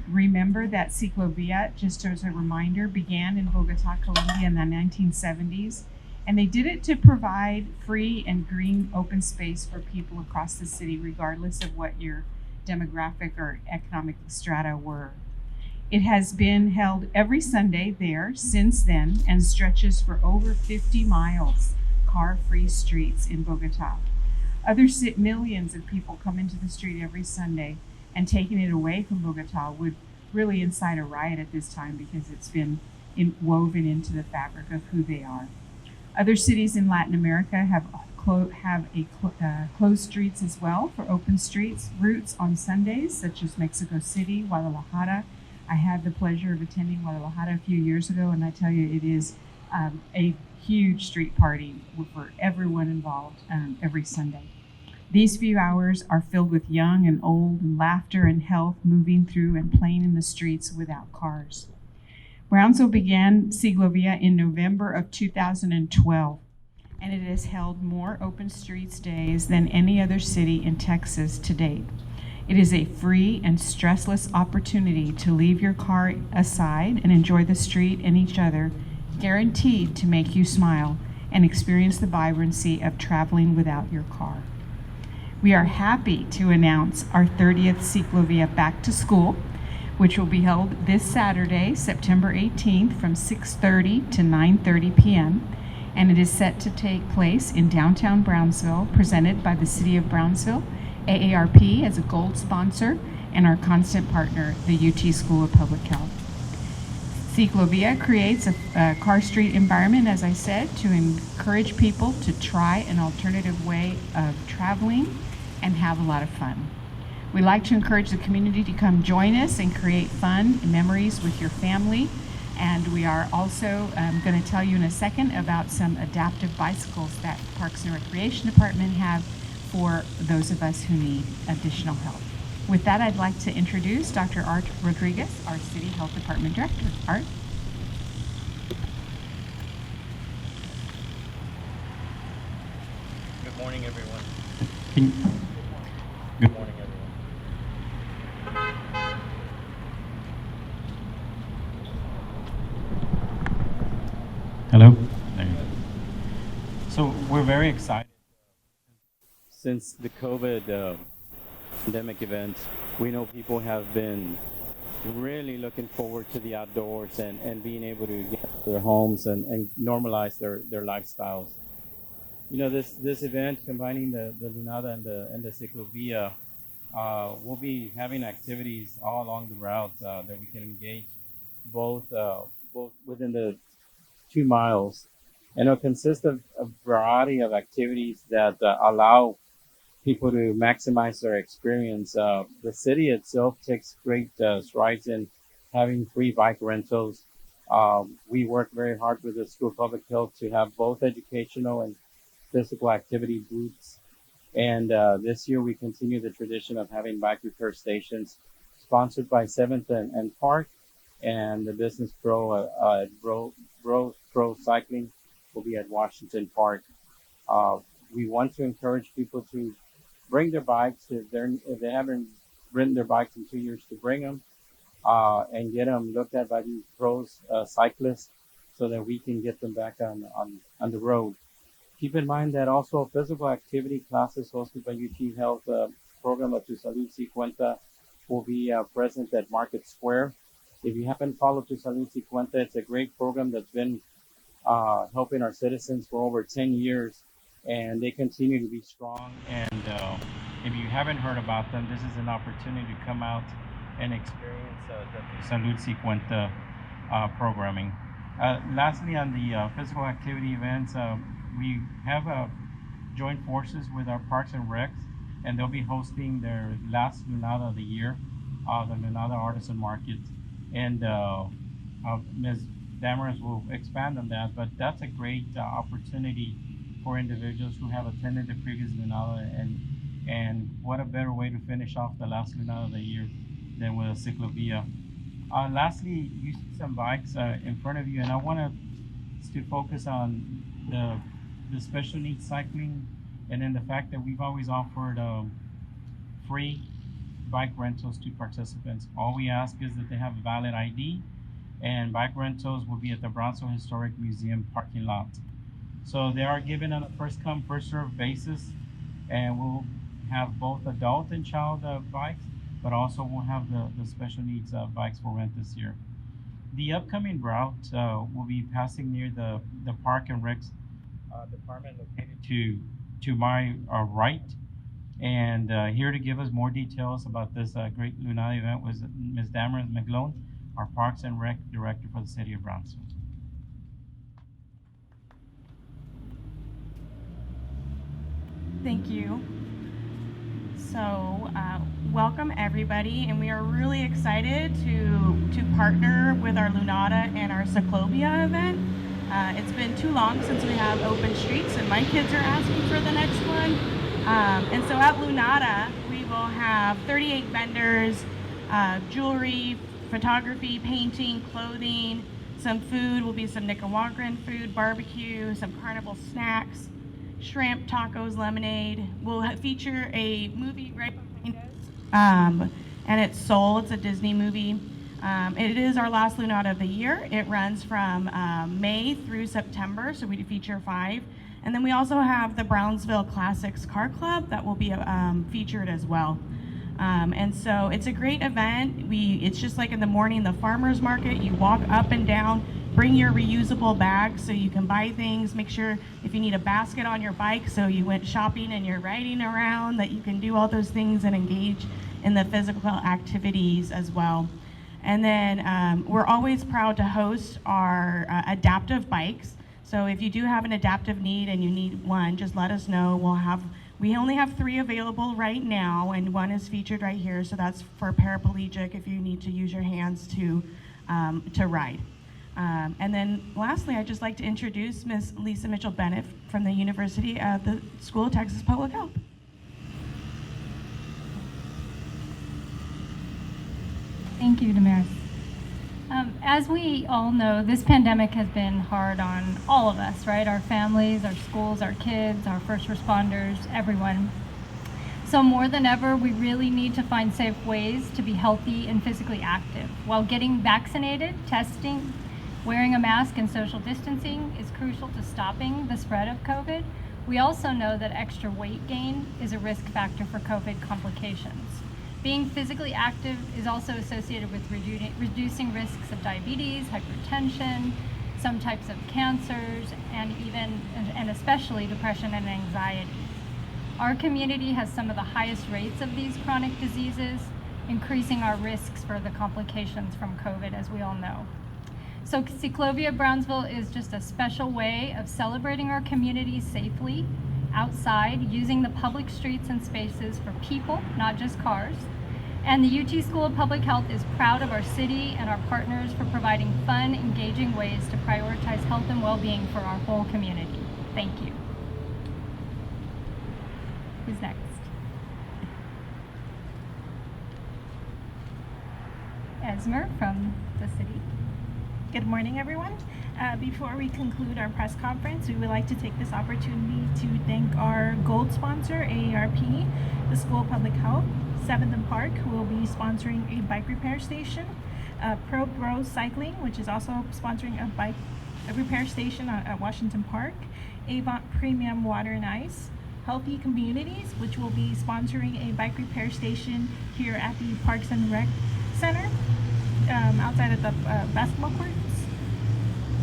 Remember that Cyclobia, just as a reminder, began in Bogota, Colombia in the 1970s. And they did it to provide free and green open space for people across the city, regardless of what your demographic or economic strata were. It has been held every Sunday there since then and stretches for over 50 miles, car free streets in Bogota. Millions of people come into the street every Sunday, and taking it away from Bogota would really incite a riot at this time because it's been woven into the fabric of who they are. Other cities in Latin America have closed streets as well for open streets routes on Sundays, such as Mexico City, Guadalajara. I had the pleasure of attending Guadalajara a few years ago, and I tell you, it is a huge street party for everyone involved every Sunday. These few hours are filled with young and old, and laughter and health moving through and playing in the streets without cars. Brownsville began Cyclovia in November of 2012, and it has held more open streets days than any other city in Texas to date. It is a free and stressless opportunity to leave your car aside and enjoy the street and each other, guaranteed to make you smile and experience the vibrancy of traveling without your car. We are happy to announce our 30th Cyclovia Back to School, which will be held this Saturday, September 18th from 6:30 to 9:30 p.m., and it is set to take place in downtown Brownsville, presented by the City of Brownsville, AARP as a gold sponsor, and our constant partner, the UT School of Public Health. Cyclovia creates a car street environment, as I said, to encourage people to try an alternative way of traveling and have a lot of fun. We like to encourage the community to come join us and create fun memories with your family. And we are also going to tell you in a second about some adaptive bicycles that Parks and Recreation Department have for those of us who need additional help. With that, I'd like to introduce Dr. Art Rodriguez, our City Health Department Director. Art? Good morning, everyone. Good morning, everyone. Hello. There you go. So we're very excited. Since the COVID pandemic event, we know people have been really looking forward to the outdoors and being able to get to their homes and normalize their lifestyles. You know, this event combining the Lunada and the Ciclovia, we'll be having activities all along the route that we can engage both within the 2 miles, and it'll consist of a variety of activities that allow people to maximize their experience. The city itself takes great strides in having free bike rentals. We work very hard with the School of Public Health to have both educational and physical activity booths. And this year we continue the tradition of having bike repair stations sponsored by 7th and Park, and the Business Pro Cycling will be at Washington Park. We want to encourage people to bring their bikes if they haven't ridden their bikes in 2 years, to bring them and get them looked at by these pros cyclists so that we can get them back on the road. Keep in mind that also physical activity classes hosted by UT Health program of Tu Salud Si Cuenta will be present at Market Square. If you haven't followed Tu Salud Si Cuenta, it's a great program that's been helping our citizens for over 10 years, and they continue to be strong. And if you haven't heard about them, this is an opportunity to come out and experience the Tu Salud Si Cuenta programming. Lastly, on the physical activity events, we have joined forces with our Parks and Recs, and they'll be hosting their last Lunada of the year, the Lunada Artisan Market. And Ms. Damaris will expand on that, but that's a great opportunity for individuals who have attended the previous Lunada, and what a better way to finish off the last Lunada of the year than with a Cyclovia. Lastly, you see some bikes in front of you, and I want to focus on the special needs cycling, and then the fact that we've always offered free bike rentals to participants. All we ask is that they have a valid ID, and bike rentals will be at the Brownsville Historic Museum parking lot. So they are given on a first come, first served basis, and we'll have both adult and child bikes, but also we'll have the special needs bikes for rent this year. The upcoming route will be passing near the Park and Recs department located to my right. And here to give us more details about this great Lunada event was Ms. Damaris McGlone, our Parks and Rec Director for the City of Brownsville. Thank you. So, welcome everybody, and we are really excited to partner with our Lunada and our Cyclobia event. It's been too long since we have open streets, and my kids are asking for the next one. And so at Lunada, we will have 38 vendors, jewelry, photography, painting, clothing, some food. Will be some Nicaraguan food, barbecue, some carnival snacks, shrimp, tacos, lemonade. We'll feature a movie right behind us, and it's Soul. It's a Disney movie. It is our last Lunada of the year. It runs from May through September, so we feature 5. And then we also have the Brownsville Classics Car Club that will be featured as well. And so it's a great event. It's just like in the morning, the farmer's market. You walk up and down, bring your reusable bags so you can buy things. Make sure if you need a basket on your bike so you went shopping and you're riding around, that you can do all those things and engage in the physical activities as well. And then we're always proud to host our adaptive bikes. So if you do have an adaptive need and you need one, just let us know. We only have 3 available right now, and 1 is featured right here. So that's for paraplegic if you need to use your hands to ride. And then lastly, I'd just like to introduce Ms. Lisa Mitchell-Bennett from the University of the School of Texas Public Health. Thank you, Damaris. As we all know, this pandemic has been hard on all of us, right? Our families, our schools, our kids, our first responders, everyone. So more than ever, we really need to find safe ways to be healthy and physically active. While getting vaccinated, testing, wearing a mask, and social distancing is crucial to stopping the spread of COVID, we also know that extra weight gain is a risk factor for COVID complications. Being physically active is also associated with reducing risks of diabetes, hypertension, some types of cancers, and especially depression and anxiety. Our community has some of the highest rates of these chronic diseases, increasing our risks for the complications from COVID, as we all know. So Cyclobia Brownsville is just a special way of celebrating our community safely, outside, using the public streets and spaces for people, not just cars. And the UT School of Public Health is proud of our city and our partners for providing fun, engaging ways to prioritize health and well-being for our whole community. Thank you. Who's next? Esmer from the city. Good morning, everyone. Before we conclude our press conference, we would like to take this opportunity to thank our gold sponsor, AARP, the School of Public Health, 7th and Park, who will be sponsoring a bike repair station, Pro Bro Cycling, which is also sponsoring a repair station at Washington Park, Avant Premium Water and Ice, Healthy Communities, which will be sponsoring a bike repair station here at the Parks and Rec Center, outside of the basketball courts,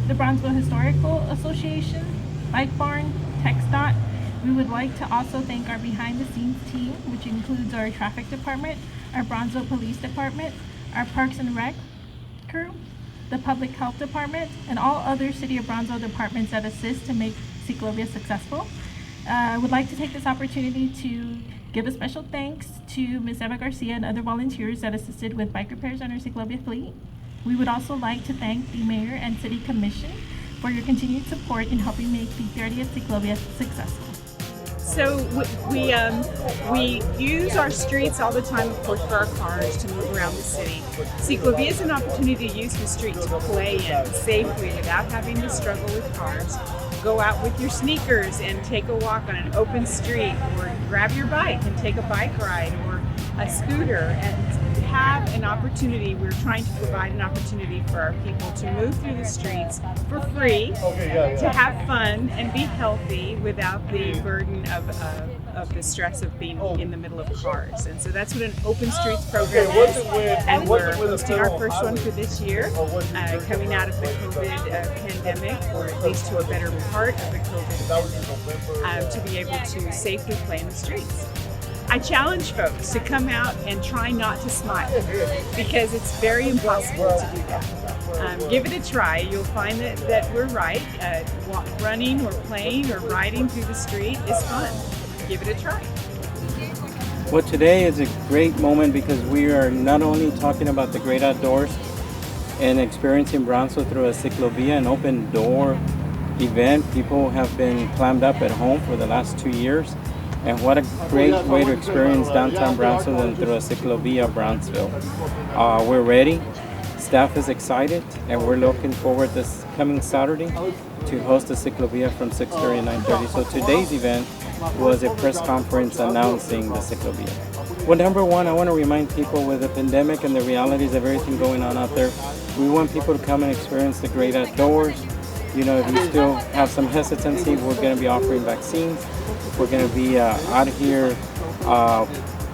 the Brownsville Historical Association, Bike Barn, TxDOT. We would like to also thank our behind-the-scenes team, which includes our traffic department, our Brownsville Police Department, our Parks and Rec crew, the Public Health Department, and all other City of Brownsville departments that assist to make Cyclobia successful. I would like to take this opportunity to give a special thanks to Ms. Eva Garcia and other volunteers that assisted with bike repairs on our Cyclobia fleet. We would also like to thank the Mayor and City Commission for your continued support in helping make the 30th Cyclobia successful. So we use our streets all the time, of course, for our cars to move around the city. Cyclobia is an opportunity to use the street to play in safely without having to struggle with cars. Go out with your sneakers and take a walk on an open street, or grab your bike and take a bike ride, or a scooter and have an opportunity. We're trying to provide an opportunity for our people to move through the streets for free, to have fun and be healthy without the burden of the stress of being in the middle of cars. And so that's what an Open Streets program is. And we're hosting our first one for this year, coming out of the COVID pandemic, or at least to a better part of the COVID pandemic, to be able to safely play in the streets. I challenge folks to come out and try not to smile, because it's very impossible to do that. Give it a try. You'll find that we're right. Running or playing or riding through the street is fun. Give it a try. Well, today is a great moment because we are not only talking about the great outdoors and experiencing Brownsville through a Cyclobia, an open door event. People have been clammed up at home for the last 2 years. And what a great way to experience downtown Brownsville than through a Cyclobia Brownsville. We're ready. Staff is excited, and we're looking forward this coming Saturday to host a Cyclobia from 6:30 to 9:30. So today's event was a press conference announcing the Cyclobia. Well, number one, I want to remind people with the pandemic and the realities of everything going on out there, we want people to come and experience the great outdoors. You know, if you still have some hesitancy, we're going to be offering vaccines. We're going to be out here.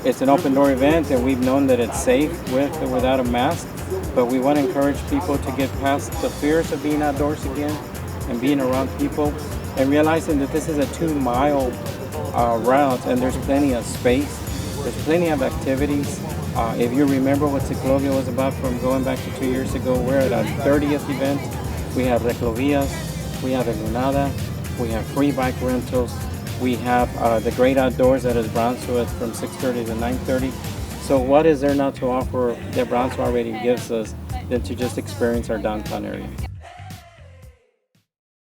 It's an open door event, and we've known that it's safe with or without a mask. But we want to encourage people to get past the fears of being outdoors again and being around people, and realizing that this is a 2-mile route, and there's plenty of space. There's plenty of activities. If you remember what Cyclobia was about from going back to 2 years ago, we're at our 30th event. We have Reclovias, we have Esmeralda, we have free bike rentals, we have the great outdoors that is Brownsville from 6:30 to 9:30. So what is there now to offer that Brownsville already gives us than to just experience our downtown area?